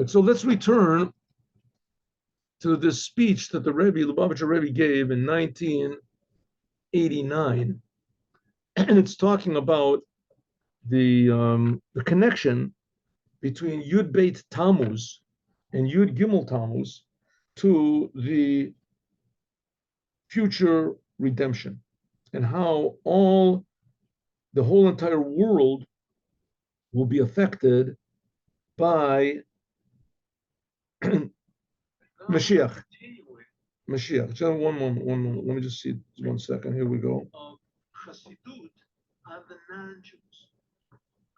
Right, so let's return to this speech that the Rebbe, Lubavitcher Rebbe, gave in 1989, and it's talking about the connection between Yud Beit Tamuz and Yud Gimel Tamuz to the future redemption, and how the whole entire world will be affected by Mashiach. Mashiach. Just one moment. Let me just see 1 second. Here we go. Chassidut are the non-Jews,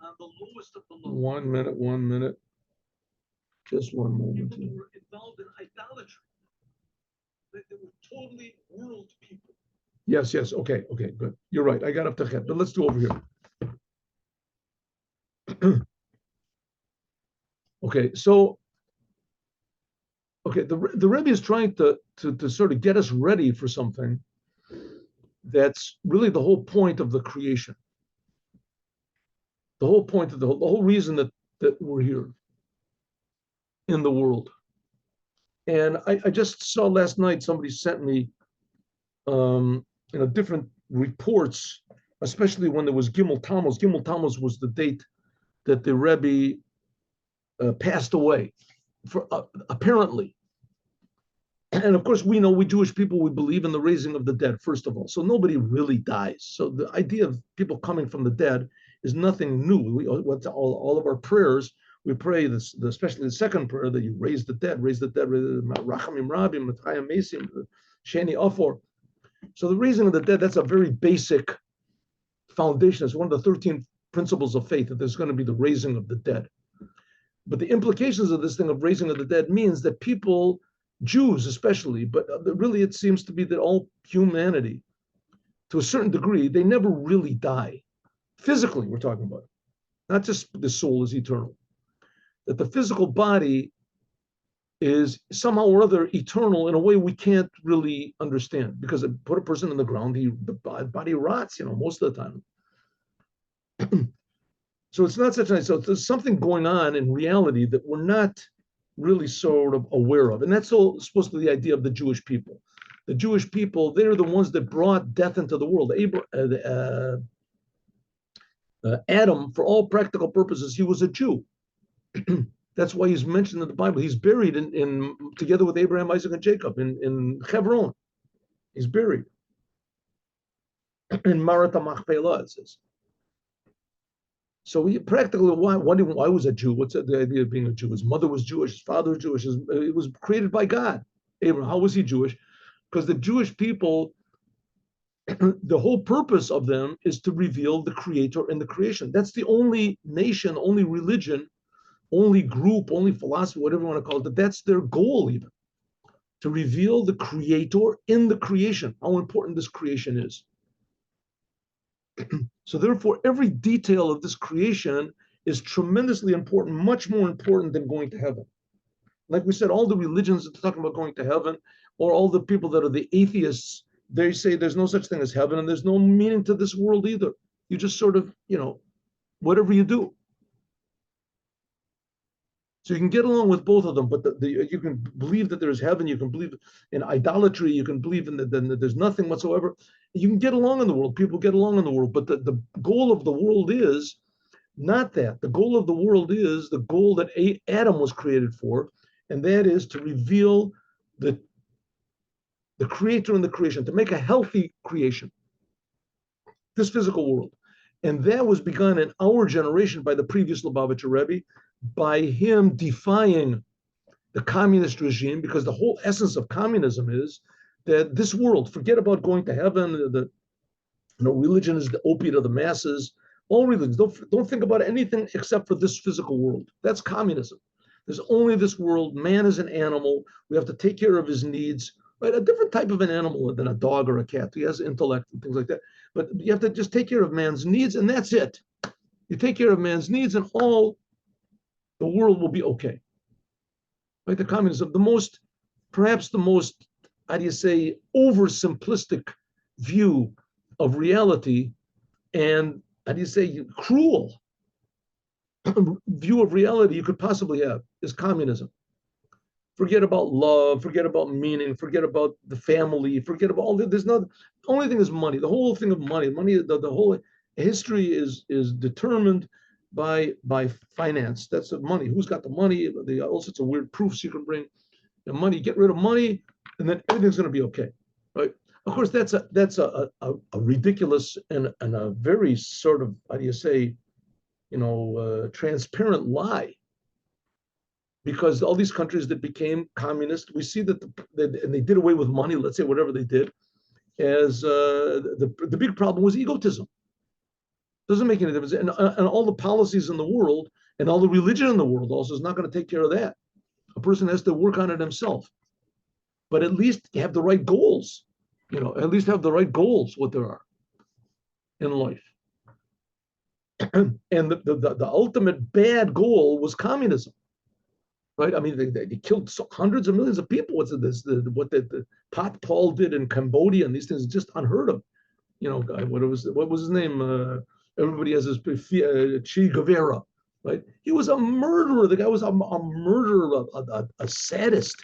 are the lowest of the low. 1 minute. 1 minute. Just one moment. People who were involved in idolatry. They were totally world people. Yes. Okay, good. You're right. I got up to Chet, but let's do over here. Okay, so the Rebbe is trying to sort of get us ready for something that's really the whole point of the creation. The whole point of the whole reason that we're here in the world. And I just saw last night somebody sent me different reports, especially when there was Gimel Tammuz. Gimel Tammuz was the date that the Rebbe passed away, apparently. And of course, we Jewish people, we believe in the raising of the dead, first of all. So nobody really dies. So the idea of people coming from the dead is nothing new. All of our prayers, we pray this, especially the second prayer, that you raise the dead, Rachamim Rabim, Matayim Mesim, Sheni Ofor. So the raising of the dead, that's a very basic foundation. It's one of the 13 principles of faith, that there's going to be the raising of the dead. But the implications of this thing of raising of the dead means that people, Jews especially, but really it seems to be that all humanity, to a certain degree, they never really die. Physically, we're talking about. Not just the soul is eternal. That the physical body is somehow or other eternal in a way we can't really understand. Because put a person in the ground, the body rots, most of the time. So it's not such a, so there's something going on in reality that we're not really sort of aware of. And that's all supposed to be the idea of the Jewish people. The Jewish people, they're the ones that brought death into the world. Adam, for all practical purposes, he was a Jew. That's why he's mentioned in the Bible. He's buried in together with Abraham, Isaac, and Jacob in Hebron. He's buried. In Marat Machpelah, it says. So he practically, why was a Jew? What's the idea of being a Jew? His mother was Jewish, his father was Jewish. It was created by God. Abraham, how was he Jewish? Because the Jewish people, the whole purpose of them is to reveal the Creator and the creation. That's the only nation, only religion, only group, only philosophy, whatever you want to call it. That's their goal, even to reveal the Creator in the creation. How important this creation is. So therefore, every detail of this creation is tremendously important, much more important than going to heaven. Like we said, all the religions that are talking about going to heaven, or all the people that are the atheists, they say there's no such thing as heaven, and there's no meaning to this world either. You just sort of, whatever you do. So you can get along with both of them, but you can believe that there's heaven, you can believe in idolatry, you can believe in that there's nothing whatsoever. You can get along in the world, people get along in the world, but the goal of the world is not that. The goal of the world is the goal that Adam was created for, and that is to reveal the Creator and the creation, to make a healthy creation, this physical world. And that was begun in our generation by the previous Lubavitcher Rebbe, by him defying the communist regime, because the whole essence of communism is that this world, forget about going to heaven, religion is the opiate of the masses, all religions, don't think about anything except for this physical world. That's communism. There's only this world. Man is an animal. We have to take care of his needs, right? A different type of an animal than a dog or a cat. He has intellect and things like that. But you have to just take care of man's needs, and that's it. You take care of man's needs, and all the world will be okay. Like the communism, perhaps the most, oversimplistic view of reality, and cruel. view of reality you could possibly have is communism. Forget about love, forget about meaning, forget about the family, forget about all that. There's not, the only thing is money. The whole thing of money, the whole history is determined by finance. That's the money. Who's got the money? All sorts of weird proofs you can bring. The money, get rid of money, and then everything's going to be okay, right? Of course, that's a ridiculous and a very sort of, how do you say, transparent lie, because all these countries that became communist, we see that and they did away with money, let's say whatever they did, as the big problem was egotism. Doesn't make any difference. And all the policies in the world and all the religion in the world also is not going to take care of that. A person has to work on it himself. But at least have the right goals, at least have the right goals, what there are in life. And the ultimate bad goal was communism. Right? I mean, they killed hundreds of millions of people. What the Pot Paul did in Cambodia and these things is just unheard of. What was his name? Everybody has his Che Guevara, right? He was a murderer. The guy was a murderer, a sadist,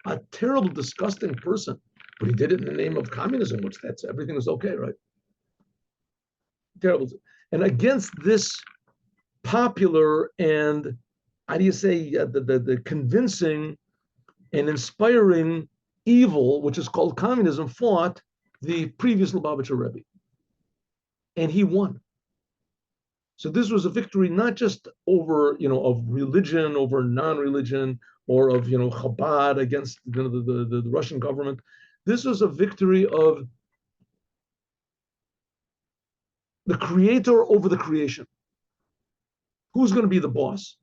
a terrible, disgusting person. But he did it in the name of communism, which that's everything was okay, right? Terrible. And against this popular and, how do you say, the convincing and inspiring evil, which is called communism, fought the previous Lubavitcher Rebbe. And he won. So this was a victory not just over, of religion over non-religion, or of, Chabad against the Russian government. This was a victory of the creator over the creation. Who's going to be the boss?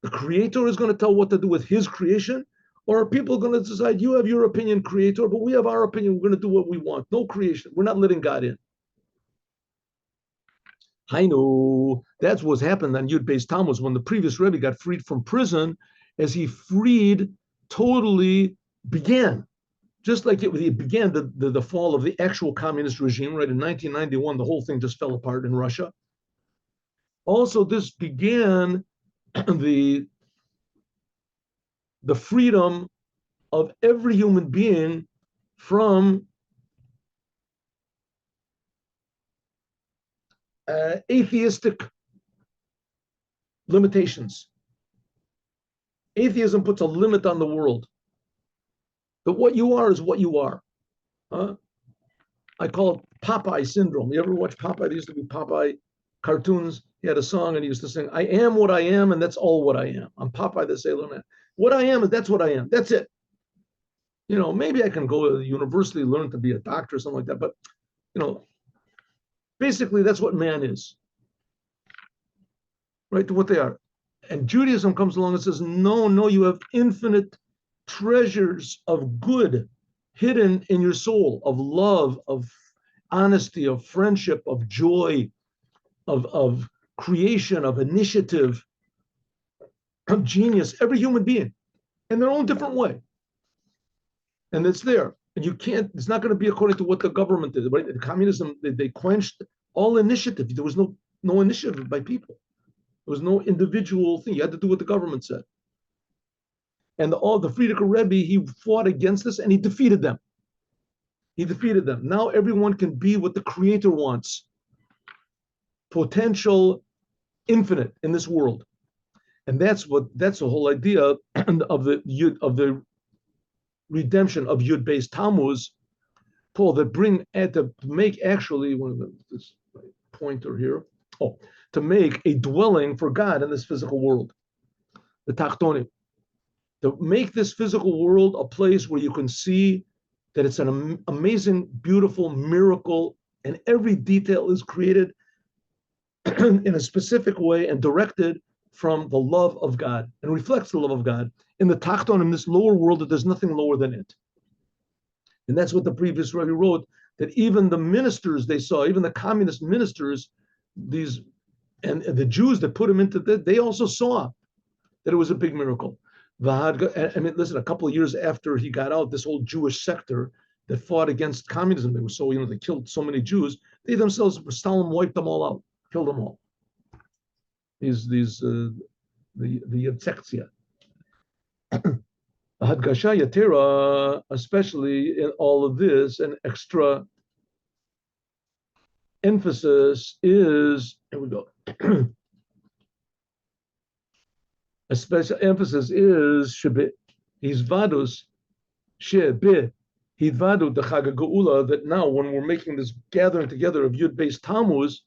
The creator is going to tell what to do with his creation, or are people going to decide, you have your opinion, creator, but we have our opinion, we're going to do what we want. No creation. We're not letting God in. I know that's what's happened on Yud Beis Tamuz when the previous Rebbe got freed from prison, as he totally began, just like it began the fall of the actual communist regime, right? In 1991, the whole thing just fell apart in Russia. Also, this began the freedom of every human being from atheistic limitations. Atheism puts a limit on the world. But what you are is what you are. I call it Popeye syndrome. You ever watch Popeye? There used to be Popeye cartoons. He had a song and he used to sing, I am what I am, and that's all what I am. I'm Popeye the Sailor Man. What I am, that's what I am. That's it. Maybe I can go to the university, learn to be a doctor or something like that. But, basically that's what man is. Right, to what they are. And Judaism comes along and says, no, you have infinite treasures of good hidden in your soul, of love, of honesty, of friendship, of joy, of creation, of initiative, of genius, every human being in their own different way. And it's there. And it's not going to be according to what the government did, right? The communism, they quenched all initiative. There was no initiative by people. There was no individual thing. You had to do what the government said. And the Frierdiker Rebbe, he fought against this and he defeated them. Now everyone can be what the creator wants. Potential, infinite in this world. And that's the whole idea of the redemption of Yud Beis Tamuz, Paul, to make actually, this pointer here, to make a dwelling for God in this physical world, the Tachtonim, to make this physical world a place where you can see that it's an amazing, beautiful miracle, and every detail is created in a specific way and directed from the love of God and reflects the love of God in the Tachton, in this lower world, that there's nothing lower than it. And that's what the previous Rebbe wrote, that even the ministers they saw, even the communist ministers, and the Jews that put him into that, they also saw that it was a big miracle. I mean, listen, a couple of years after he got out, this whole Jewish sector that fought against communism, they were so, they killed so many Jews, they themselves, Stalin wiped them all out, killed them all. the Yetsektia. Hadgasha Yatira, especially in all of this, an extra emphasis is, here we go. A special emphasis is Shebe Hizvadus Shebe Hidvadu the Chag Geula, that now when we're making this gathering together of Yud Beis Tamuz,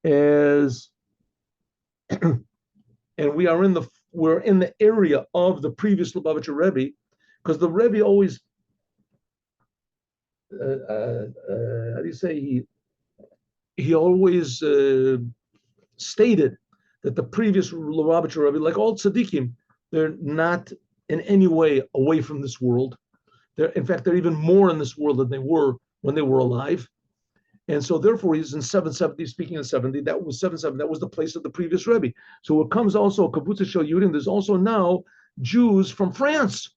as and we're in the area of the previous Lubavitcher Rebbe, because the Rebbe always how do you say, he always stated that the previous Lubavitcher Rebbe, like all tzaddikim, they're not in any way away from this world. In fact, they're even more in this world than they were when they were alive. And so therefore he's in 770, speaking in 70, that was 770, that was the place of the previous Rebbe. So it comes also, Kabbutza Shel Yudim, there's also now Jews from France.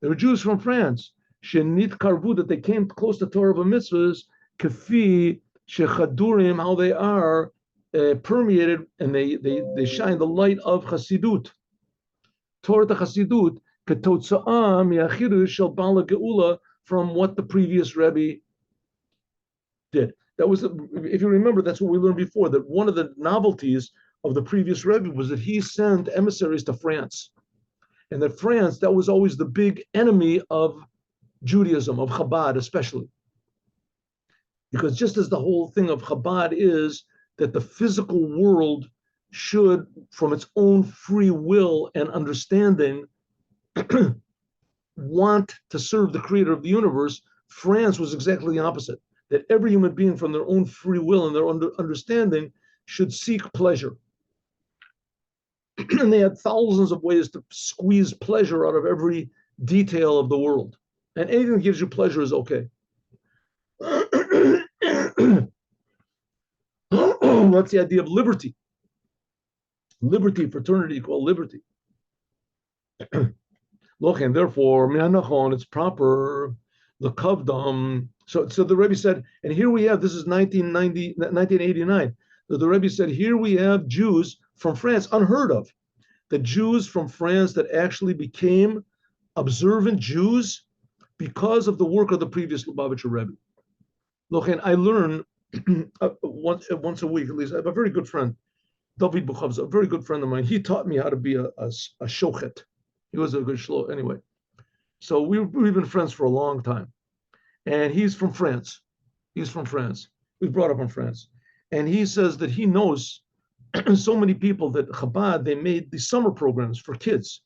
There were Jews from France. Shenit Karvu, that they came close to Torah v'mitzvahs, Kafi Shechadurim, how they are permeated, and they shine the light of Hasidut. Torah to Hasidut, Ketotza'a Mi'achidush Shel Bala Geula, from what the previous Rebbe did. That was, if you remember, that's what we learned before, that one of the novelties of the previous Rebbe was that he sent emissaries to France. And that France, that was always the big enemy of Judaism, of Chabad especially. Because just as the whole thing of Chabad is that the physical world should, from its own free will and understanding, want to serve the creator of the universe, France was exactly the opposite. That every human being, from their own free will and their understanding, should seek pleasure. And they had thousands of ways to squeeze pleasure out of every detail of the world. And anything that gives you pleasure is okay. What's the idea of liberty? Liberty, fraternity, called liberty. Look, and therefore, it's proper, the kavdam. So the Rebbe said, and here we have, this is 1989. The Rebbe said, here we have Jews from France, unheard of. The Jews from France that actually became observant Jews because of the work of the previous Lubavitcher Rebbe. Look, and I learn once a week at least. I have a very good friend, David Bukhavza, a very good friend of mine. He taught me how to be a shochet. He was a good shlo anyway. So we've been friends for a long time. And he's from France. He's from France. We brought up in France. And he says that he knows so many people that Chabad, they made these summer programs for kids.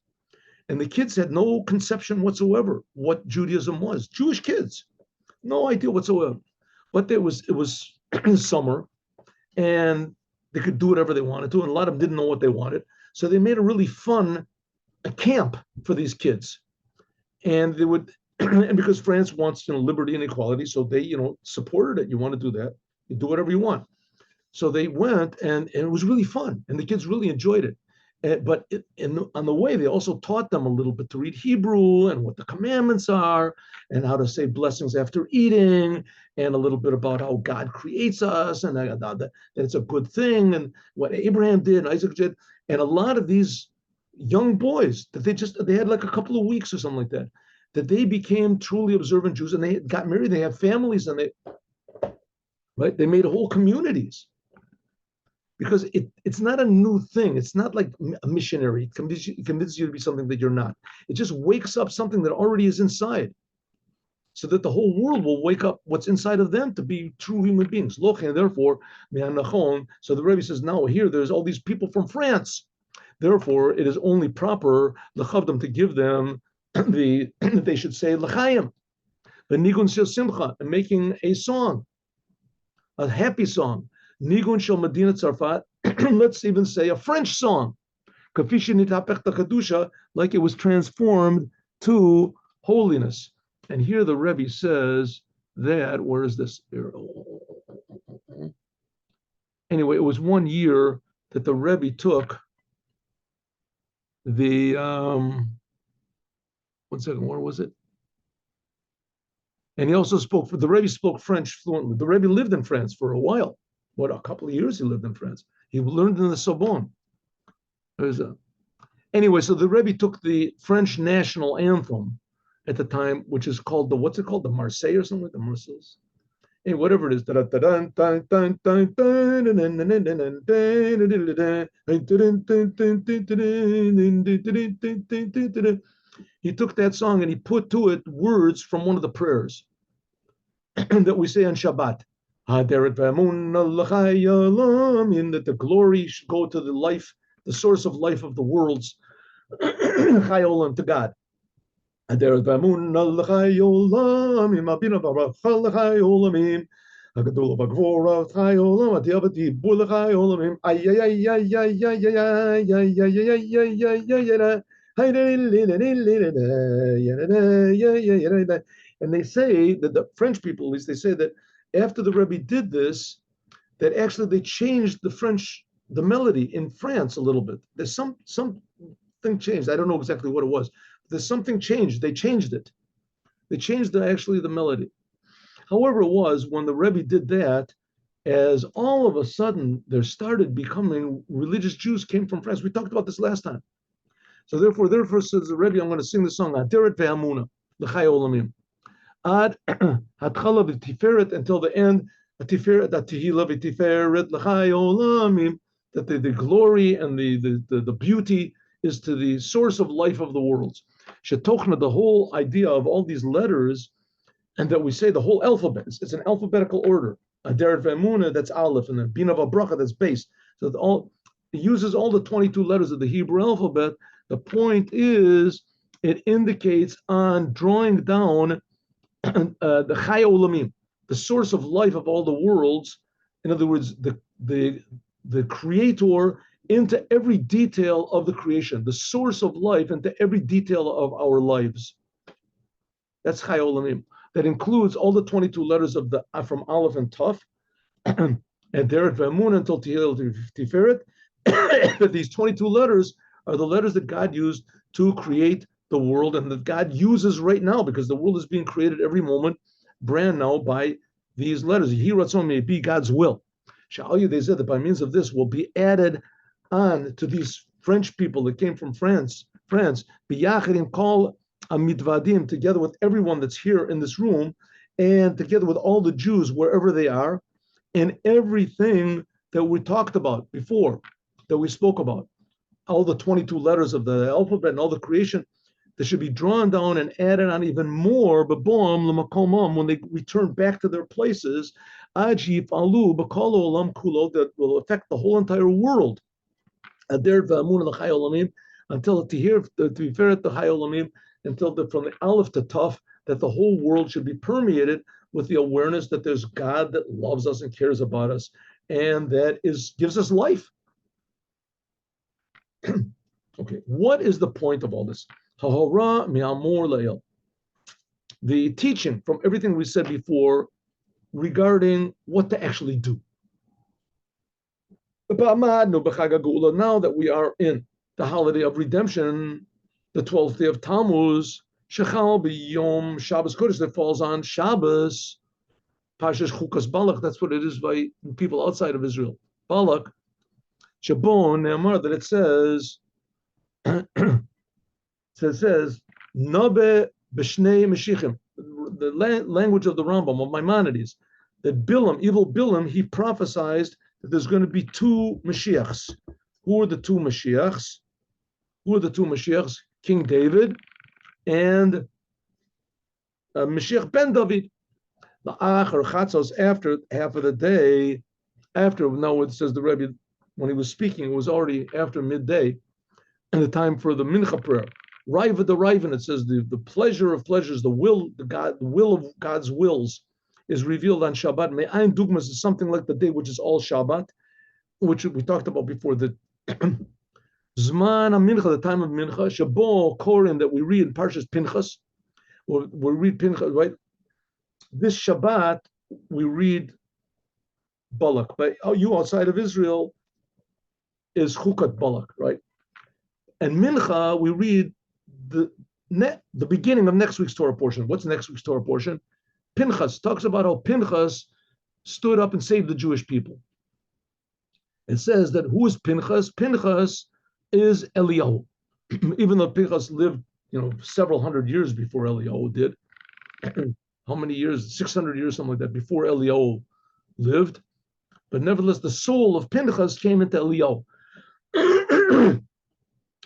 And the kids had no conception whatsoever what Judaism was. Jewish kids, no idea whatsoever. But it was summer, and they could do whatever they wanted to, and a lot of them didn't know what they wanted. So they made a really fun camp for these kids. And they would, and because France wants, liberty and equality, so they, supported it. You want to do that, you do whatever you want. So they went, and it was really fun, and the kids really enjoyed it. But on the way, they also taught them a little bit to read Hebrew and what the commandments are, and how to say blessings after eating, and a little bit about how God creates us, and that it's a good thing, and what Abraham did, and Isaac did. And a lot of these young boys that they had like a couple of weeks or something like that they became truly observant Jews, and they got married, they have families, and they made whole communities. Because it's not a new thing. It's not like a missionary. It convinces you to be something that you're not. It just wakes up something that already is inside, so that the whole world will wake up what's inside of them to be true human beings. And therefore, so the Rebbe says, now here there's all these people from France. Therefore, it is only proper to give them they should say l'chaim, the nigun shel simcha, and making a song, a happy song. Nigun shel Medina Tzarfat, let's even say a French song, like it was transformed to holiness. And here the Rebbe says that, where is this? Anyway, it was 1 year that the Rebbe took the, 1 second, where was it? And he also the Rebbe spoke French fluently. The Rebbe lived in France for a while a couple of years he lived in France. He learned in the Sorbonne. Anyway, so the Rebbe took the French national anthem at the time, which is called what's it called? The Marseille or something like the Marseillaise? Hey, whatever it is. He took that song and he put to it words from one of the prayers that we say on Shabbat. That the glory should go to the life, the source of life of the worlds, to God. Aderet v'amunah l'chai olamim, abina v'aracha l'chai olamim, hagdul v'gvora l'chai olam, atiyah v'tibur l'chai olamim, and they say that the French people, at least, they say that after the Rebbe did this, that actually they changed the melody in France a little bit. There's something changed. I don't know exactly what it was. There's something changed. They changed it. They changed the melody. However, it was when the Rebbe did that, as all of a sudden there started becoming religious Jews came from France. We talked about this last time. So therefore says the Rebbe, I'm going to sing the song Aderet ve'amuna l'chai olamim. Ad hatchala v'tiferet until the end. Tiferet atihila v'tiferet l'chai olamim. That the glory and the beauty is to the source of life of the worlds. Shetochna, the whole idea of all these letters, and that we say the whole alphabet, it's an alphabetical order. Aderet ve'amuna, that's Aleph, and then Bina v'bracha, that's base. So it uses all the 22 letters of the Hebrew alphabet. The point is, it indicates on drawing down the Chai Olamim, the source of life of all the worlds. In other words, the creator into every detail of the creation, the source of life into every detail of our lives. That's Chai Olamim. That includes all the 22 letters of from Aleph and Taf, and Deret Ve'amun until Tehillah Tiferet. That these 22 letters are the letters that God used to create the world, and that God uses right now, because the world is being created every moment, brand now, by these letters. Yiratzon may be God's will. They said that by means of this will be added on to these French people that came from France, biyachidim kol amitvadim, together with everyone that's here in this room, and together with all the Jews wherever they are, and everything that we talked about before, that we spoke about, all the 22 letters of the alphabet and all the creation, they should be drawn down and added on even more, when they return back to their places, ajif alu b'kol olam kulo, that will affect the whole entire world. Aderet v'amun l'chai olamim, until tiferet l'chai olamim, until from the Aleph to Taf, that the whole world should be permeated with the awareness that there's God that loves us and cares about us, and that gives us life. Okay, what is the point of all this? The teaching from everything we said before regarding what to actually do. Now that we are in the holiday of redemption, the 12th day of Tamuz, Shechal b'yom Shabbos Kodesh, that falls on Shabbos, Pashash Chukas Balak, that's what it is by people outside of Israel. Balak, Shabon Ne'amar, that it says, Nabe b'shnei Meshichim, the language of the Rambam, of Maimonides, that Bilam, evil Bilam, he prophesied that there's going to be two Mashiachs. Who are the two Mashiachs? King David and Mashiach ben David. The Achar Chatzos, after half of the day, now it says the Rebbe, when he was speaking, it was already after midday, and the time for the Mincha prayer. Raiva the Raven, it says the pleasure of pleasures, the will of God's wills is revealed on Shabbat. Me'ayin Dugmas is something like the day which is all Shabbat, which we talked about before. The Zman Mincha, the time of Mincha, Shabo Korin, that we read in Parshas Pinchas, we read Pinchas, right? This Shabbat we read Balak, but you outside of Israel is Chukat Balak, right? And Mincha we read the beginning of next week's Torah portion. What's next week's Torah portion? Pinchas talks about how Pinchas stood up and saved the Jewish people. It says that who is Pinchas? Pinchas is Eliyahu. Even though Pinchas lived, several hundred years before Eliyahu did. How many years? 600 years, something like that, before Eliyahu lived. But nevertheless, the soul of Pinchas came into Eliyahu.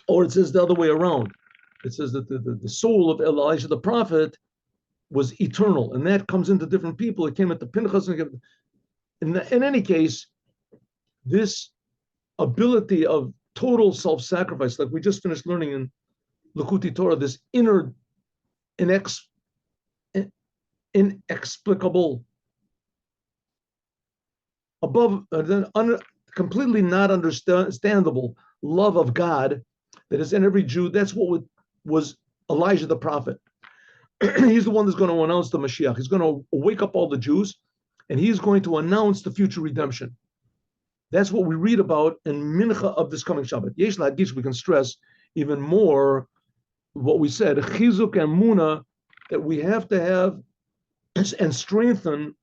Or it says the other way around. It says that the soul of Elijah the prophet was eternal, and that comes into different people. It came into Pinchas. In any case, this ability of total self-sacrifice, like we just finished learning in Likkutei Torah, this inner inexplicable, above, completely not understandable love of God that is in every Jew. That's what was Elijah the prophet. He's the one that's going to announce the Moshiach. He's going to wake up all the Jews, and he's going to announce the future redemption. That's what we read about in Mincha of this coming Shabbat. Yesh La'adish, we can stress even more what we said, Chizuk and Muna, that we have to have and strengthen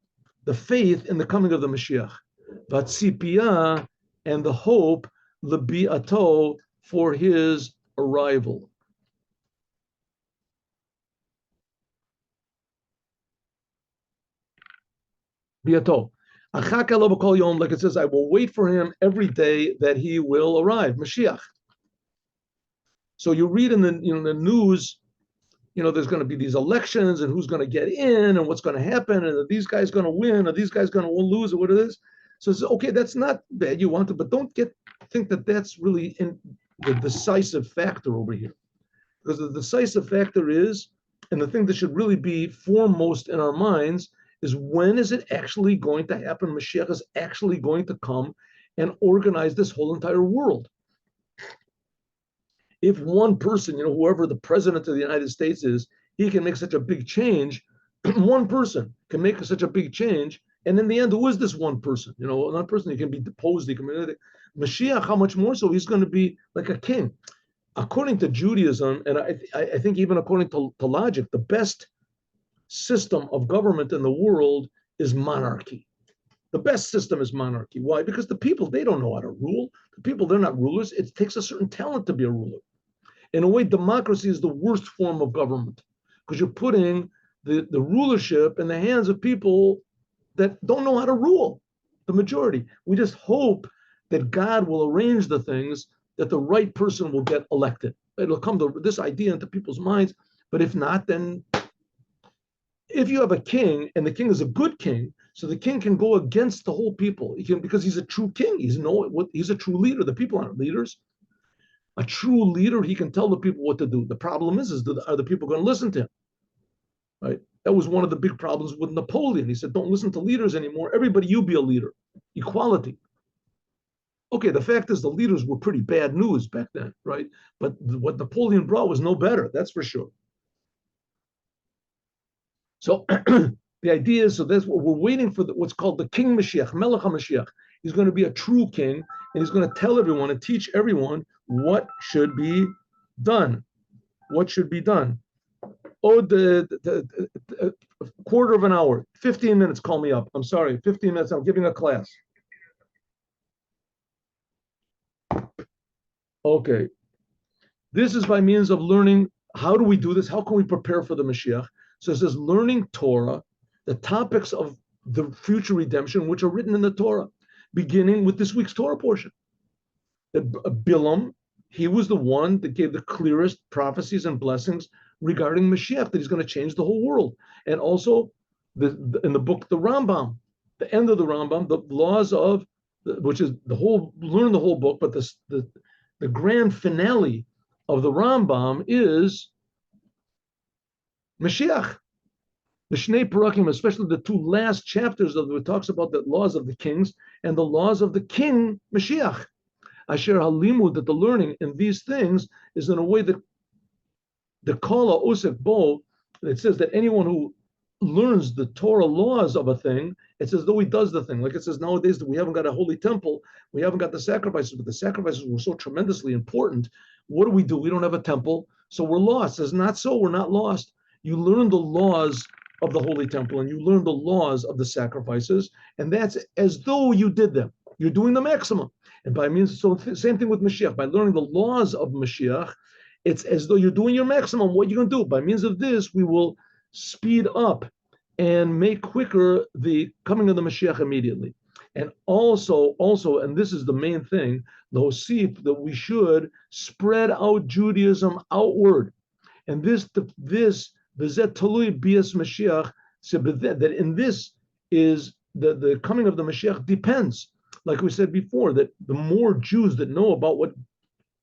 the faith in the coming of the Mashiach. Vatzipiyah, and the hope, Lebi'ato, for his arrival. Biato. Like it says, I will wait for him every day that he will arrive, Mashiach. So you read in the news, there's going to be these elections and who's going to get in and what's going to happen and are these guys going to win or these guys going to lose or what it is. So it's okay, that's not bad. You want to, but don't think that that's really the decisive factor over here, because the decisive factor is, and the thing that should really be foremost in our minds, is when is it actually going to happen? Mashiach is actually going to come and organize this whole entire world. If one person, whoever the president of the United States is, he can make such a big change, one person can make such a big change, and in the end, who is this one person? One person, he can be deposed, he can be anything. Mashiach, how much more so? He's going to be like a king. According to Judaism, and I think even according to logic, the best system of government in the world is monarchy. The best system is monarchy. Why? Because the people, they don't know how to rule. The people, they're not rulers. It takes a certain talent to be a ruler. In a way, democracy is the worst form of government, because you're putting the rulership in the hands of people that don't know how to rule, the majority. We just hope that God will arrange the things that the right person will get elected. It'll come to this idea into people's minds, but if not, then if you have a king and the king is a good king, so the king can go against the whole people. He can, because he's a true king. He's a true leader. The people aren't leaders. A true leader, he can tell the people what to do. The problem is are the people going to listen to him? Right? That was one of the big problems with Napoleon. He said, don't listen to leaders anymore. Everybody, you be a leader. Equality. Okay, the fact is the leaders were pretty bad news back then, right? But what Napoleon brought was no better, that's for sure. So the idea is, so that's what we're waiting for, what's called the King Mashiach, Melech HaMashiach. He's going to be a true king, and he's going to tell everyone and teach everyone what should be done. What should be done. Oh, the quarter of an hour, 15 minutes, call me up. I'm sorry, 15 minutes, I'm giving a class. Okay. This is by means of learning. How do we do this? How can we prepare for the Mashiach? So it says learning Torah, the topics of the future redemption, which are written in the Torah, beginning with this week's Torah portion. That Bilam, he was the one that gave the clearest prophecies and blessings regarding Mashiach, that he's going to change the whole world. And also in the book, the Rambam, the end of the Rambam, the laws of, which is learn the whole book, but the grand finale of the Rambam is Mashiach. The Shnei Parakim, especially the two last chapters of it, talks about the laws of the kings and the laws of the king Mashiach. Asher halimud, that the learning in these things is in a way that the kala osek bo, it says that anyone who learns the Torah laws of a thing, it's as though he does the thing. Like it says nowadays that we haven't got a holy temple, we haven't got the sacrifices, but the sacrifices were so tremendously important. What do? We don't have a temple, so we're lost. It's not so, we're not lost. You learn the laws of the holy temple and you learn the laws of the sacrifices, and that's as though you did them. You're doing the maximum. And by means, so same thing with Mashiach. By learning the laws of Mashiach, it's as though you're doing your maximum. What you're going to do by means of this, we will speed up and make quicker the coming of the Mashiach immediately. And also, and this is the main thing, the Hosif, that we should spread out Judaism outward. And this V'zet Talui Bias Mashiach, that in this is the coming of the Mashiach depends, like we said before, that the more Jews that know about what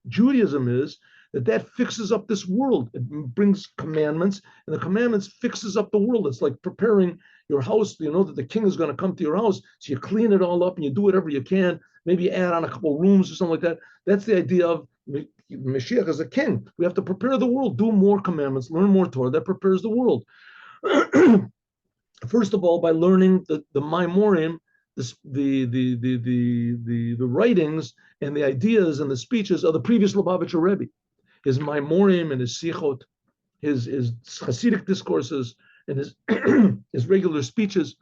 Judaism is, that fixes up this world. It brings commandments, and the commandments fixes up the world. It's like preparing your house. You know that the king is going to come to your house, so you clean it all up and you do whatever you can. Maybe you add on a couple of rooms or something like that. That's the idea of Mashiach as a king. We have to prepare the world, do more commandments, learn more Torah. That prepares the world. First of all, by learning the Maimorim, the writings and the ideas and the speeches of the previous Lubavitcher Rebbe, his Maimorim and his Sichot, his Hasidic discourses and his his regular speeches,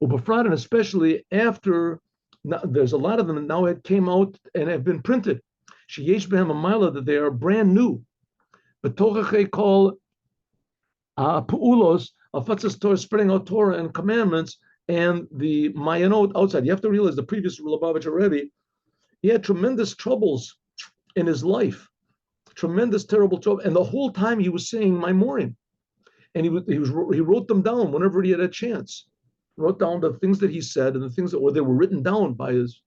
Ubefrat, and especially after, there's a lot of them that now had came out and have been printed. Sheyesh behem amayla, that they are brand new. But Tochachei call Pu'ulos, Afatzas Torah, spreading out Torah and commandments, and the Mayanot outside. You have to realize the previous Lubavitcher Rebbe, he had tremendous troubles in his life, tremendous, terrible trouble. And the whole time he was saying Maimorim. And he wrote them down whenever he had a chance. Wrote down the things that he said and the things that, or they were written down by his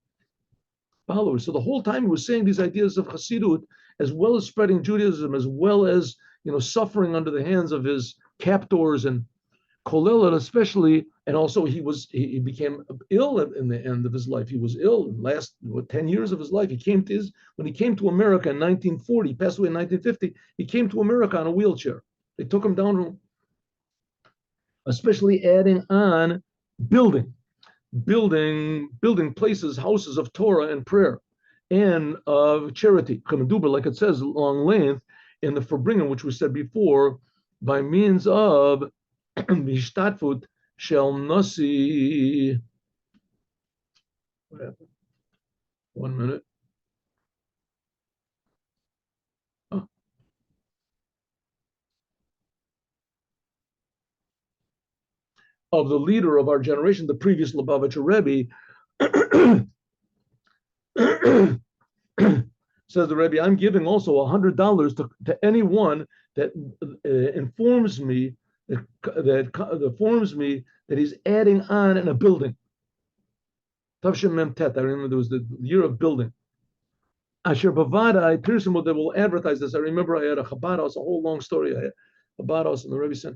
followers. So the whole time he was saying these ideas of Hasidut, as well as spreading Judaism, as well as, you know, suffering under the hands of his captors and Kolel, especially, and also he became ill in the end of his life. He was ill in the last 10 years of his life. When he came to America in 1940, he passed away in 1950, he came to America on a wheelchair. They took him down, especially adding on building places, houses of Torah and prayer and of charity, like it says, long length in the Verbringen, which we said before, by means of Vishtatfut shel Nasi. What happened? 1 minute. Oh. Of the leader of our generation, the previous Lubavitcher Rebbe, says the Rebbe, I'm giving also $100 to anyone that informs me that he's adding on in a building. Tavshem Mem Tet, I remember there was the year of building. Asher Bavada, Pirsimut, that will advertise this. I remember I had a Chabad house, a whole long story. I had a Chabad house, and the Rebbe said,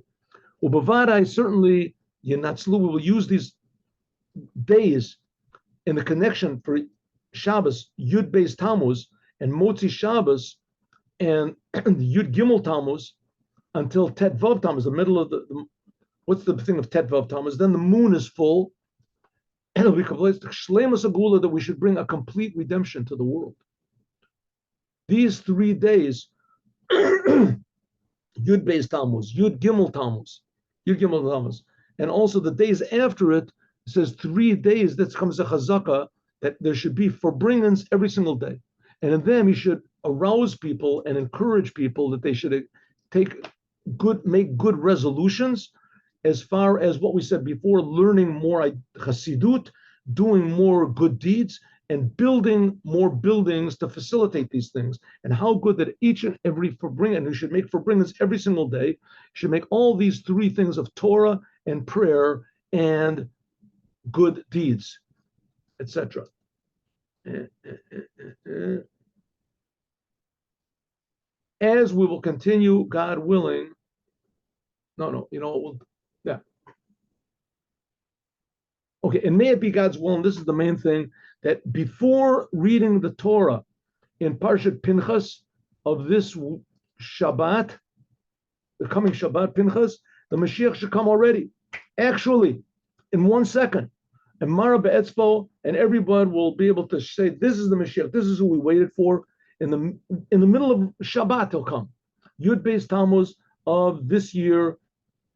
Ubavada, certainly, Yenatzlu, we will use these days in the connection for Shabbos, Yud Beis Tamuz, and Motzi Shabbos, and Yud Gimel Tamuz, until Tet Vav Tamuz, the middle of what's the thing of Tet Vav Tamuz? Then the moon is full, and it'll be complete. Shleimus Agula, that we should bring a complete redemption to the world. These 3 days, Yud Beis Tamuz, Yud Gimel Tamuz, and also the days after it, says 3 days, that comes a chazaka, that there should be forbringings every single day. And in them, you should arouse people and encourage people that they should make good resolutions as far as what we said before, learning more Hasidut, doing more good deeds, and building more buildings to facilitate these things. And how good that each and every forbringing, you should make forbringings every single day, you should make all these 3 things of Torah and prayer and good deeds, etc. As we will continue, God willing. Yeah. Okay, and may it be God's will, and this is the main thing, that before reading the Torah in Parshat Pinchas of this Shabbat, the coming Shabbat Pinchas, the Mashiach should come already, actually, in 1 second. And Mara Be'etzpo, and everybody will be able to say, this is the Mashiach, this is who we waited for. In the middle of Shabbat, he'll come. Yud Beis Tamuz of this year,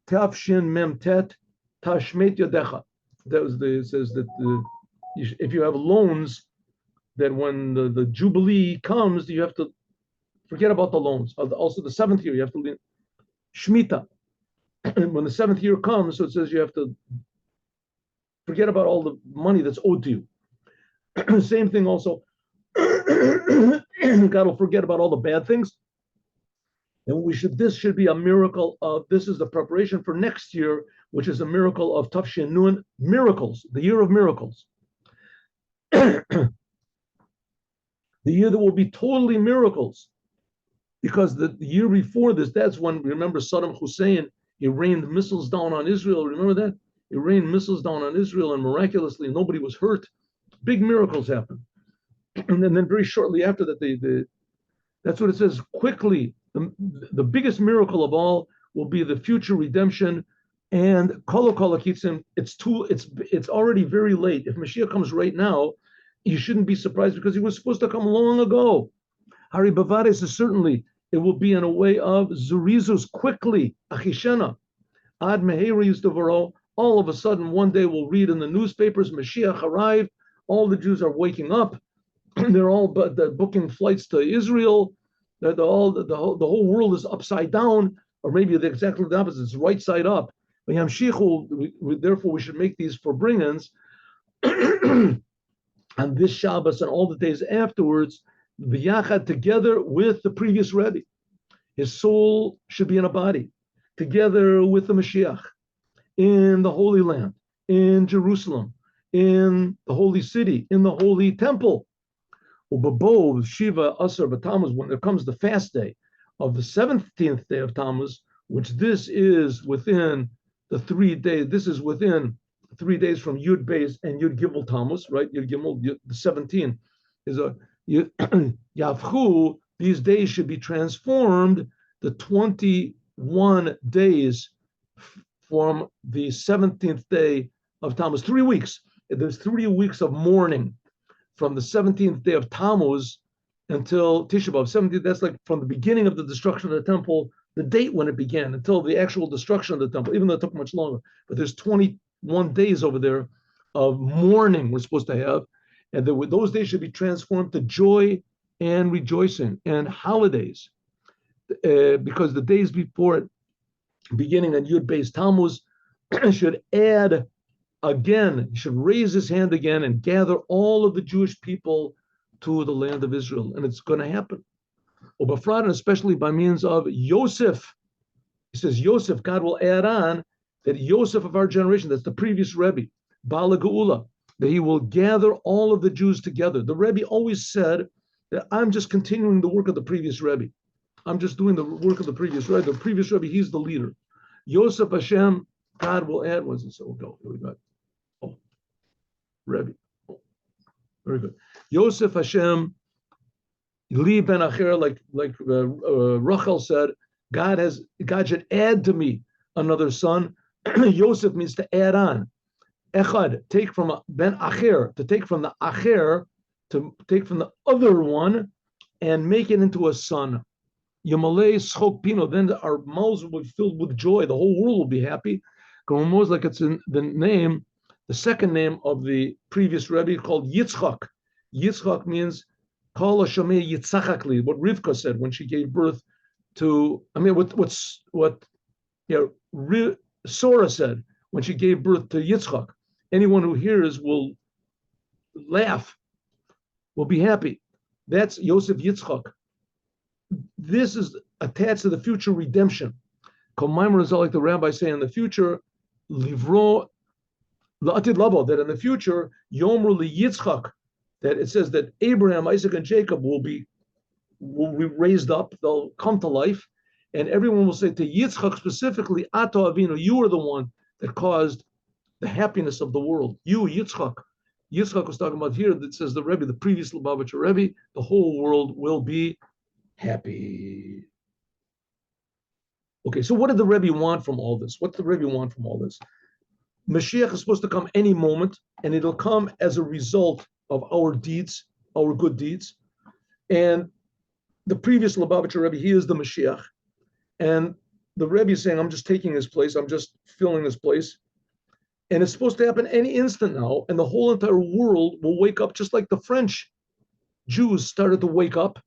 Tafshin Mem Tet, Tashmet Yadecha. It says that if you have loans, that when the Jubilee comes, you have to forget about the loans. Also, the seventh year, you have to Shemitah. And when the seventh year comes, so it says you have to forget about all the money that's owed to you. Same thing also. God will forget about all the bad things. And this should be a miracle of, this is the preparation for next year, which is a miracle of Tafshin Nun, miracles, the year of miracles. The year that will be totally miracles. Because the year before this, that's when, remember Saddam Hussein, he rained missiles down on Israel. Remember that? He rained missiles down on Israel, and miraculously nobody was hurt. Big miracles happened. And then very shortly after that, that's what it says, quickly, the biggest miracle of all will be the future redemption. And Kol Kitzim, it's already very late. If Mashiach comes right now, you shouldn't be surprised because he was supposed to come long ago. Hari Bavades is certainly, it will be in a way of Zurizus, quickly, Achishena, Ad Meheri Yustavaro. All of a sudden, one day we'll read in the newspapers, Mashiach arrived, all the Jews are waking up, they're all booking flights to Israel, the whole world is upside down, or maybe exactly the opposite, it's right side up. Therefore, we should make these for bring-ins on this Shabbos and all the days afterwards, B'yachad, together with the previous Rebbe. His soul should be in a body, together with the Mashiach, in the Holy Land, in Jerusalem, in the Holy City, in the Holy Temple. Ubabo, Shiva, Asar, Tamuz, when there comes the fast day of the 17th day of Tamuz, which this is within the 3 days, this is within 3 days from Yud Beis and Yud Gimel Tamuz, right? Yud Gimel, the 17 is a Yavchu, these days should be transformed, the 21 days from the 17th day of Tammuz, 3 weeks. There's 3 weeks of mourning from the 17th day of Tammuz until Tisha B'Av. 17th, that's like from the beginning of the destruction of the temple, the date when it began, until the actual destruction of the temple, even though it took much longer. But there's 21 days over there of mourning we're supposed to have. And those days should be transformed to joy and rejoicing and holidays. Because the days before it, beginning on Yud Beis Tammuz, should add again, he should raise his hand again and gather all of the Jewish people to the land of Israel. And it's going to happen. Ubafrat, and especially by means of Yosef. He says, Yosef, God will add on that Yosef of our generation, that's the previous Rebbe, Bala Geula, that he will gather all of the Jews together. The Rebbe always said that I'm just continuing the work of the previous Rebbe. I'm just doing the work of the previous Rebbe. The previous Rebbe, he's the leader. Yosef Hashem, God will add. What's it? So we'll go. Here we go. Oh, Rebbe. Oh, very good. Yosef Hashem, Li ben Acher, like Rachel said, God should add to me another son. Yosef means to add on. Echad, take from ben Acher, to take from the Acher, to take from the other one, and make it into a son. Yamalei Schok Pino, then our mouths will be filled with joy. The whole world will be happy. Almost like it's in the name, the second name of the previous Rebbe called Yitzchak. Yitzchak means Kol Hashamei Yitzchakli, what Rivka said when she gave birth to, what Sora said when she gave birth to Yitzchak. Anyone who hears will laugh, will be happy. That's Yosef Yitzchak. This is attached to the future redemption. Kolmaimer is like the rabbis say in the future, Livro La'atid Labo, that in the future, Yomru Li Yitzchak, that it says that Abraham, Isaac, and Jacob will be raised up, they'll come to life, and everyone will say to Yitzchak specifically, Ato Avinu, you are the one that caused the happiness of the world. You, Yitzchak. Yitzchak was talking about here, that says the Rebbe, the previous Lubavitcher Rebbe, the whole world will be happy. Okay, so what did the Rebbe want from all this? What did the Rebbe want from all this? Mashiach is supposed to come any moment, and it'll come as a result of our deeds, our good deeds. And the previous Lubavitcher Rebbe, he is the Mashiach. And the Rebbe is saying, I'm just taking his place, I'm just filling his place. And it's supposed to happen any instant now, and the whole entire world will wake up just like the French Jews started to wake up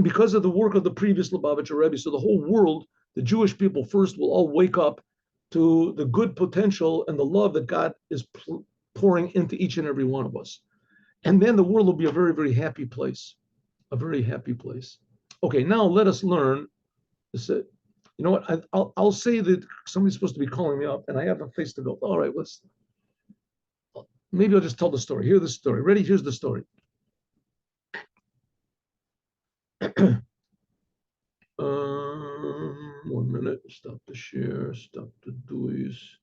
because of the work of the previous Lubavitcher Rebbe. So the whole world, the Jewish people first, will all wake up to the good potential and the love that God is pouring into each and every one of us. And then the world will be a very, very happy place, a very happy place. Okay, now let us learn. You know what? I'll say that somebody's supposed to be calling me up, and I have a place to go. All right, maybe I'll just tell the story. Hear the story. Ready? Here's the story. 1 minute. Stop the share. Stop the do's.